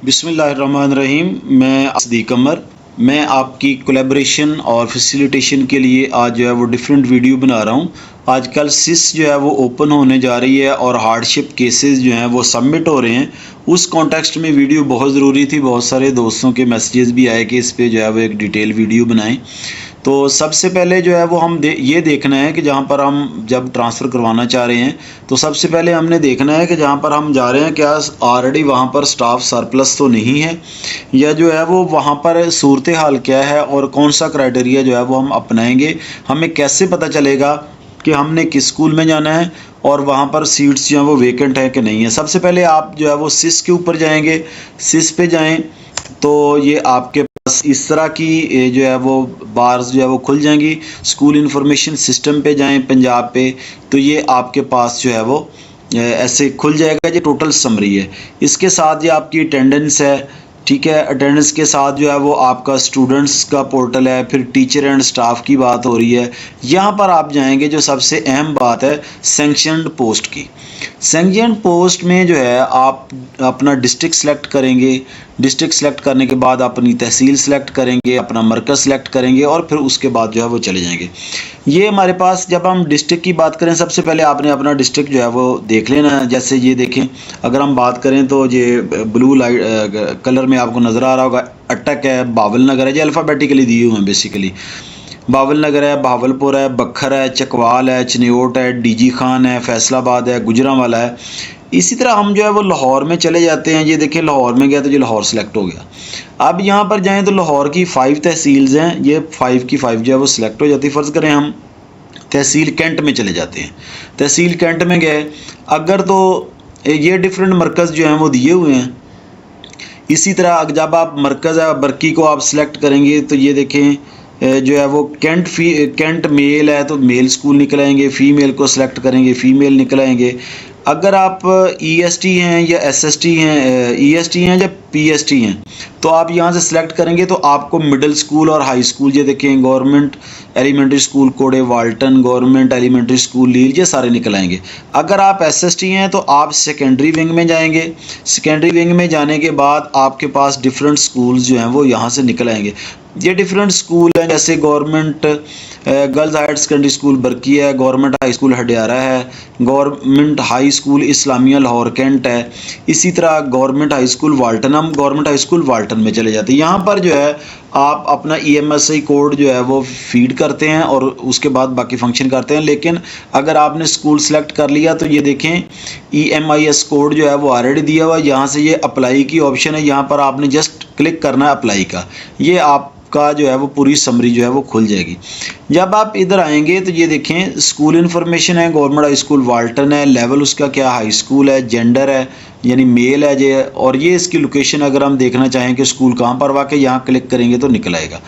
बिस्मिल्लाहिर्रहमानिर्रहीम। मैं असदीक कमर। मैं आपकी कोलैबोरेशन और फैसिलिटेशन के लिए आज जो है वो डिफरेंट वीडियो बना रहा हूँ। आजकल सिस जो है वो ओपन होने जा रही है और हार्डशिप केसेस जो हैं वो सबमिट हो रहे हैं। उस कॉन्टेक्स्ट में वीडियो बहुत ज़रूरी थी। बहुत सारे दोस्तों के मैसेजेस भी आए कि इस पे जो है वो एक डिटेल वीडियो बनाएं। तो सबसे पहले जो है वो हम ये देखना है कि जहाँ पर हम जब ट्रांसफ़र करवाना चाह रहे हैं तो सबसे पहले हमने देखना है कि जहाँ पर हम जा रहे हैं क्या ऑलरेडी वहाँ पर स्टाफ सरप्लस तो नहीं है, या जो है वो वहाँ पर सूरत हाल क्या है और कौन सा क्राइटेरिया जो है वो हम अपनाएंगे। हमें कैसे पता चलेगा कि हमने किस स्कूल में जाना है और वहाँ पर सीट्स जो हैं वो वेकेंट है कि नहीं है। सबसे पहले आप जो है वो सिस के ऊपर जाएंगे। सिस पे जाएं तो ये आपके पास इस तरह की जो है वो बार्स जो है वो खुल जाएंगी। स्कूल इंफॉर्मेशन सिस्टम पे जाएं पंजाब पे, तो ये आपके पास जो है वो ऐसे खुल जाएगा। ये टोटल समरी है। इसके साथ ये आपकी अटेंडेंस है, ठीक है। अटेंडेंस के साथ जो है वो आपका स्टूडेंट्स का पोर्टल है, फिर टीचर एंड स्टाफ की बात हो रही है। यहाँ पर आप जाएंगे, जो सबसे अहम बात है सैंक्शनड पोस्ट की। सैंक्शनड पोस्ट में जो है आप अपना डिस्ट्रिक्ट सेलेक्ट करेंगे। डिस्ट्रिक्ट सेलेक्ट करने के बाद अपनी तहसील सेलेक्ट करेंगे, अपना मरकज़ सेलेक्ट करेंगे और फिर उसके बाद जो है वो चले जाएंगे। ये हमारे पास जब हम डिस्ट्रिक्ट की बात करें, सबसे पहले आपने अपना डिस्ट्रिक्ट जो है वो देख लेना है। जैसे ये देखें, अगर हम बात करें तो ये ब्लू लाइट कलर में आपको नज़र आ रहा होगा, अटक है, बावल नगर है। ये अल्फ़ाबेटिकली दिए हुए हैं बेसिकली। बावल नगर है, बहावलपुर है, बखर है, चकवाल है, चनियोट है, डीजी खान है, फैसलाबाद है, गुजरांवाला है। इसी तरह हम जो है वो लाहौर में चले जाते हैं। ये देखिए लाहौर में गया तो ये लाहौर सेलेक्ट हो गया। अब यहाँ पर जाएं तो लाहौर की 5 तहसील्स हैं। ये 5 की 5 जो है वो सिलेक्ट हो जाती है। फ़र्ज़ करें हम तहसील कैंट में चले जाते हैं। तहसील कैंट में गए अगर, तो ये डिफरेंट मरकज़ जो हैं वो दिए हुए हैं। इसी तरह जब आप मरकज़ बरकी को आप सिलेक्ट करेंगे तो ये देखें जो है वो कैंट मेल है तो मेल स्कूल निकल आएंगे। फ़ीमेल को सिलेक्ट करेंगे, फ़ीमेल निकल आएंगे। अगर आप ईएसटी हैं या एसएसटी हैं, ईएसटी हैं या पीएसटी हैं, तो आप यहाँ से सिलेक्ट करेंगे तो आपको मिडिल स्कूल और हाई स्कूल, ये देखें गवर्नमेंट एलिमेंट्री स्कूल कोड़े वाल्टन, गवर्नमेंट एलिमेंट्री स्कूल लील, ये सारे निकल आएंगे। अगर आप एसएसटी हैं तो आप सेकेंडरी विंग में जाएंगे। सेकेंडरी विंग में जाने के बाद आपके पास डिफरेंट स्कूल्स जो हैं वो यहाँ से निकल आएंगे। ये डिफरेंट स्कूल हैं, जैसे government girls higher secondary school Barki है, गवर्नमेंट हाई स्कूल हडियारा है, government high school Islamia Lahore Cantt है। इसी तरह गवर्नमेंट हाई स्कूल वाल्टन, हम गवर्नमेंट हाई स्कूल वाल्टन में चले जाते हैं। यहाँ पर जो है आप अपना EMSI कोड जो है वो फीड करते हैं और उसके बाद बाकी फंक्शन करते हैं। लेकिन अगर आपने स्कूल सेलेक्ट कर लिया तो ये देखें EMIS कोड जो है वो ऑलरेडी दिया हुआ है। यहाँ से ये अप्लाई की ऑप्शन है, यहाँ पर आपने जस्ट क्लिक करना है अप्लाई का। ये आपका जो है वो पूरी समरी जो है वो खुल जाएगी। जब आप इधर आएंगे तो ये देखें स्कूल इन्फॉर्मेशन है, गवर्नमेंट हाई स्कूल वाल्टन है, लेवल उसका क्या हाई स्कूल है, जेंडर है यानी मेल है ये, और ये इसकी लोकेशन अगर हम देखना चाहें कि स्कूल कहाँ पर वाक़ई, यहाँ क्लिक करेंगे तो निकल आएगा।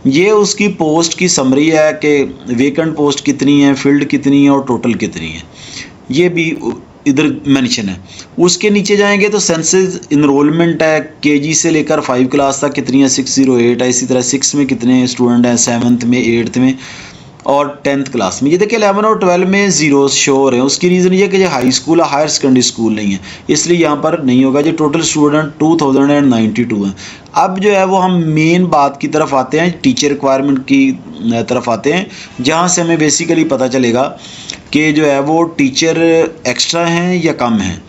ये उसकी पोस्ट की समरी है कि वेकेंट पोस्ट कितनी है, फील्ड कितनी है और टोटल कितनी है, ये भी इधर मेंशन है। उसके नीचे जाएंगे तो सेंसस इनरोलमेंट है, केजी से लेकर 5 क्लास तक कितनी है, 608 है। इसी तरह 6 में कितने स्टूडेंट हैं, 7th में, 8th में और 10th क्लास में। ये देखिए 11 और 12 में ज़ीरो शो हो रहे हैं। उसकी रीज़न ये कि ये हाई स्कूल है, हायर सेकेंडरी स्कूल नहीं है, इसलिए यहाँ पर नहीं होगा। जो टोटल स्टूडेंट 2092 हैं। अब जो है वो हम मेन बात की तरफ आते हैं, टीचर रिक्वायरमेंट की तरफ आते हैं, जहाँ से हमें बेसिकली पता चलेगा कि जो है वो टीचर एक्स्ट्रा हैं या कम हैं।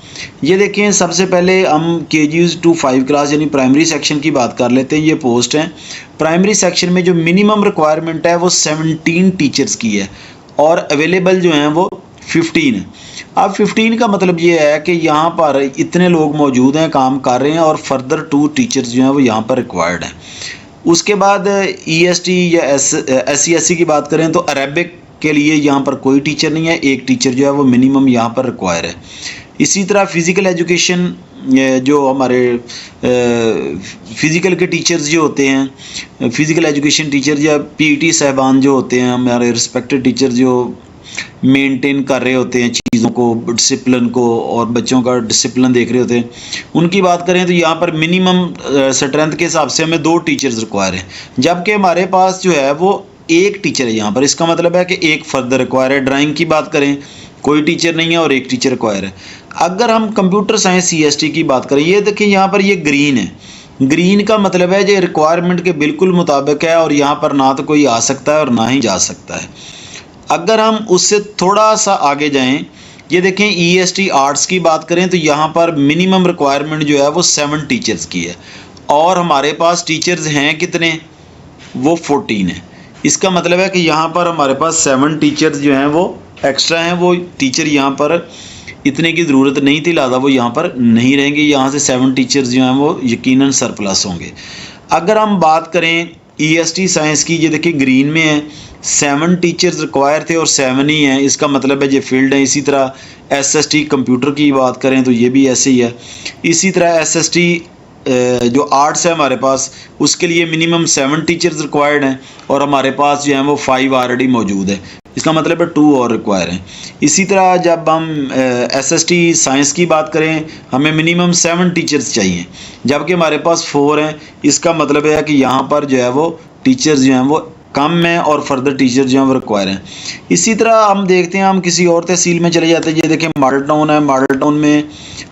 ये देखें सबसे पहले हम KG to 5 क्लास यानी प्राइमरी सेक्शन की बात कर लेते हैं। ये पोस्ट हैं प्राइमरी सेक्शन में। जो मिनिमम रिक्वायरमेंट है वो 17 टीचर्स की है और अवेलेबल जो हैं वो 15 है। अब 15 का मतलब ये है कि यहाँ पर इतने लोग मौजूद हैं, काम कर रहे हैं और फर्दर 2 टीचर्स जो हैं वो यहाँ पर रिक्वायर्ड हैं। उसके बाद EST या SC/SC की बात करें तो अरेबिक के लिए यहाँ पर कोई टीचर नहीं है, एक टीचर जो है वो मिनिमम यहाँ पर रिक्वायर है। इसी तरह फ़िज़िकल एजुकेशन, जो हमारे फ़िज़िकल के टीचर्स जो होते हैं, फ़िज़िकल एजुकेशन टीचर या PET साहबान जो होते हैं, हमारे रिस्पेक्टेड टीचर जो मेंटेन कर रहे होते हैं चीज़ों को, डिसिप्लिन को और बच्चों का डिसिप्लिन देख रहे होते हैं, उनकी बात करें तो यहाँ पर मिनिमम स्ट्रेंथ के हिसाब से हमें 2 टीचर्स रिक्वायर हैं, जबकि हमारे पास जो है वो एक टीचर है यहाँ पर। इसका मतलब है कि एक फर्दर रिक्वायर है। ड्राइंग की बात करें कोई टीचर नहीं है और एक टीचर रिक्वायर है। अगर हम कंप्यूटर साइंस CST की बात करें, ये देखिए यहाँ पर ये ग्रीन है। ग्रीन का मतलब है जो रिक्वायरमेंट के बिल्कुल मुताबिक है और यहाँ पर ना तो कोई आ सकता है और ना ही जा सकता है। अगर हम उससे थोड़ा सा आगे जाएं, ये देखें EST आर्ट्स की बात करें तो यहाँ पर मिनिमम रिक्वायरमेंट जो है वो 7 टीचर्स की है और हमारे पास टीचर्स हैं कितने, वो 14 है। इसका मतलब है कि यहाँ पर हमारे पास 7 टीचर्स जो हैं वो एक्स्ट्रा हैं। वो टीचर यहाँ पर इतने की ज़रूरत नहीं थी, लिहाजा वो यहाँ पर नहीं रहेंगे। यहाँ से 7 टीचर्स जो हैं वो यकीनन सरप्लस होंगे। अगर हम बात करें EST साइंस की, ये देखिए ग्रीन में है, 7 टीचर्स रिक्वायर थे और 7 ही हैं, इसका मतलब है ये फील्ड है। इसी तरह SST कंप्यूटर की बात करें तो ये भी ऐसे ही है। इसी तरह SST जो आर्ट्स है हमारे पास, उसके लिए मिनिमम 7 टीचर्स रिक्वायर्ड हैं और हमारे पास जो है वो 5 ऑलरेडी मौजूद है। इसका मतलब है 2 और रिक्वायर हैं। इसी तरह जब हम SST साइंस की बात करें, हमें मिनिमम 7 टीचर्स चाहिए, जबकि हमारे पास 4 हैं। इसका मतलब है कि यहाँ पर जो है वो टीचर्स जो हैं वो कम हैं और फर्दर टीचर जो हैं वो रिक्वायर हैं। इसी तरह हम देखते हैं, हम किसी और तहसील में चले जाते हैं। ये देखें मॉडल टाउन है, मॉडल टाउन में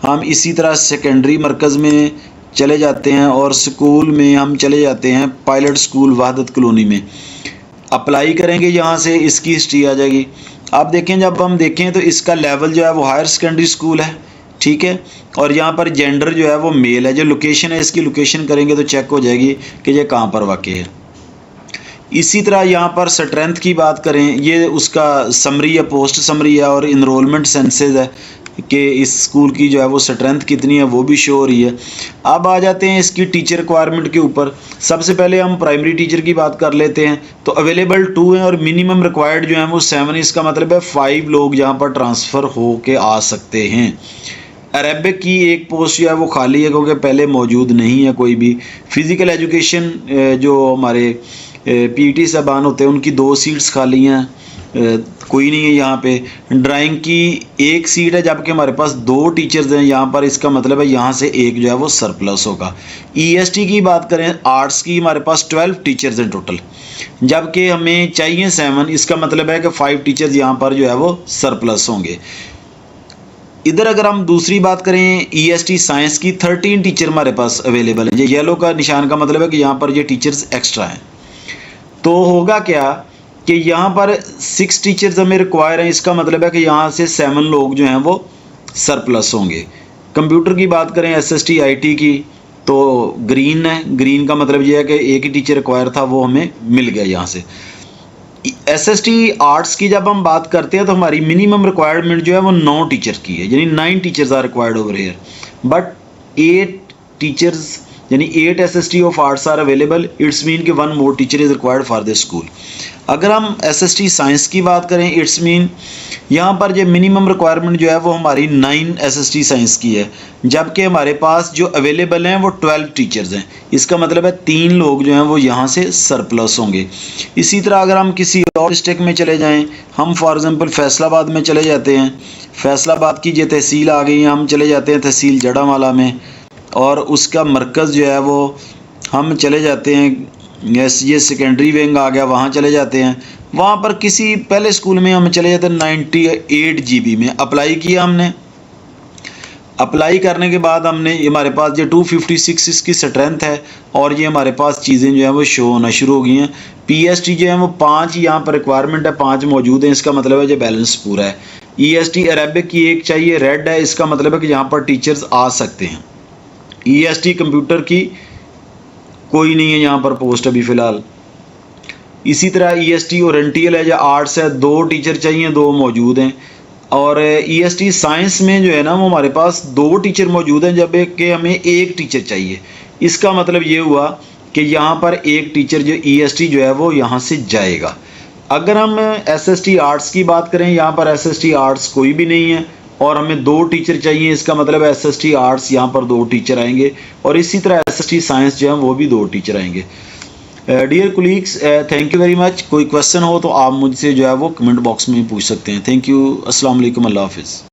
हम इसी तरह सेकेंडरी मरकज़ में चले जाते हैं और स्कूल में हम चले जाते हैं पायलट स्कूल वहादत कॉलोनी में। अप्लाई करेंगे, यहाँ से इसकी हिस्ट्री आ जाएगी। आप देखें, जब हम देखें तो इसका लेवल जो है वो हायर सेकेंडरी स्कूल है, ठीक है, और यहाँ पर जेंडर जो है वो मेल है। जो लोकेशन है, इसकी लोकेशन करेंगे तो चेक हो जाएगी कि ये कहाँ पर वाक़ है। इसी तरह यहाँ पर स्ट्रेंथ की बात करें, ये उसका समरी है, पोस्ट समरी है और इनरोलमेंट सेंसेस है कि इस स्कूल की जो है वो स्ट्रेंथ कितनी है, वो भी शो हो रही है। अब आ जाते हैं इसकी टीचर रिक्वायरमेंट के ऊपर। सबसे पहले हम प्राइमरी टीचर की बात कर लेते हैं तो अवेलेबल 2 हैं और मिनिमम रिक्वायर्ड जो है वो 7। इसका मतलब है 5 लोग यहाँ पर ट्रांसफ़र हो के आ सकते हैं। अरेबिक की एक पोस्ट जो है वो खाली है क्योंकि पहले मौजूद नहीं है कोई भी। फ़िज़िकल एजुकेशन जो हमारे PET साहबान होते हैं उनकी 2 सीट्स खाली हैं, कोई नहीं है यहाँ पे। ड्राइंग की 1 सीट है जबकि हमारे पास 2 टीचर्स हैं यहाँ पर। इसका मतलब है यहाँ से एक जो है वो सरप्लस होगा। EST की बात करें, आर्ट्स की, हमारे पास 12 टीचर्स हैं टोटल, जबकि हमें चाहिए 7। इसका मतलब है कि 5 टीचर्स यहाँ पर जो है वो सरप्लस होंगे। इधर अगर हम दूसरी बात करें EST साइंस की, 13 टीचर हमारे पास अवेलेबल है। ये येलो का निशान का मतलब है कि यहाँ पर ये टीचर्स एक्स्ट्रा हैं। तो होगा क्या कि यहाँ पर 6 टीचर्स हमें रिक्वायर हैं। इसका मतलब है कि यहाँ से 7 लोग जो हैं वो सरप्लस होंगे। कंप्यूटर की बात करें SST IT की तो ग्रीन है। ग्रीन का मतलब ये है कि एक ही टीचर रिक्वायर था, वो हमें मिल गया यहाँ से। SST आर्ट्स की जब हम बात करते हैं तो हमारी मिनिमम रिक्वायरमेंट जो है वो 9 टीचर की है, यानी 9 teachers are required over here, but 8 teachers यानी 8 SST of arts are available. It's mean कि 1 more teacher is required for the school. अगर हम SST साइंस की बात करें, इट्स मीन यहाँ पर जो मिनिमम रिक्वायरमेंट जो है वो हमारी 9 SST साइंस की है, जबकि हमारे पास जो अवेलेबल हैं वो 12 टीचर्स हैं। इसका मतलब है 3 लोग जो हैं वो यहाँ से सरप्लस होंगे। इसी तरह अगर हम किसी और डिस्ट्रिक्ट में चले जाएँ, हम फॉर एग्ज़ाम्पल फैसलाबाद में चले जाते हैं। फैसलाबाद की जो तहसील आ गई है, हम चले जाते हैं तहसील जड़ामाला में और उसका मरकज़ जो है वो हम चले जाते हैं, ये सेकेंडरी विंग आ गया, वहाँ चले जाते हैं। वहाँ पर किसी पहले स्कूल में हम चले जाते हैं 98 GB में। अप्लाई किया हमने, अप्लाई करने के बाद हमने हमारे पास ये 256 इसकी स्ट्रेंथ है और ये हमारे पास चीज़ें जो हैं वो शो होना शुरू हो गई हैं। PST जो है वो 5 यहाँ पर रिक्वायरमेंट है, 5 मौजूद हैं। इसका मतलब है जो बैलेंस पूरा है। EST अरेबिक की 1 चाहिए, रेड है। इसका मतलब है कि यहाँ पर टीचर्स आ सकते हैं। EST कंप्यूटर की कोई नहीं है यहाँ पर पोस्ट अभी फ़िलहाल। इसी तरह EST ओरिएंटल है या आर्ट्स है, 2 टीचर चाहिए, 2 मौजूद हैं। और EST साइंस में जो है ना वो हमारे पाकस 2 टीचर मौजूद हैं, जब कि हमें 1 टीचर चाहिए। इसका मतलब ये हुआ कि यहाँ पर 1 टीचर जो EST जो है वो यहाँ से जाएगा। अगर हम SST आर्ट्स की बात करें, यहाँ पर SST आर्ट्स कोई भी नहीं है और हमें 2 टीचर चाहिए। इसका मतलब है SST आर्ट्स यहाँ पर 2 टीचर आएंगे और इसी तरह SST साइंस जो है वो भी 2 टीचर आएंगे। Dear colleagues, thank you very much. कोई क्वेश्चन हो तो आप मुझसे जो है वो कमेंट बॉक्स में पूछ सकते हैं। Thank you. अस्सलाम वालेकुम, अल्लाह हाफिज़।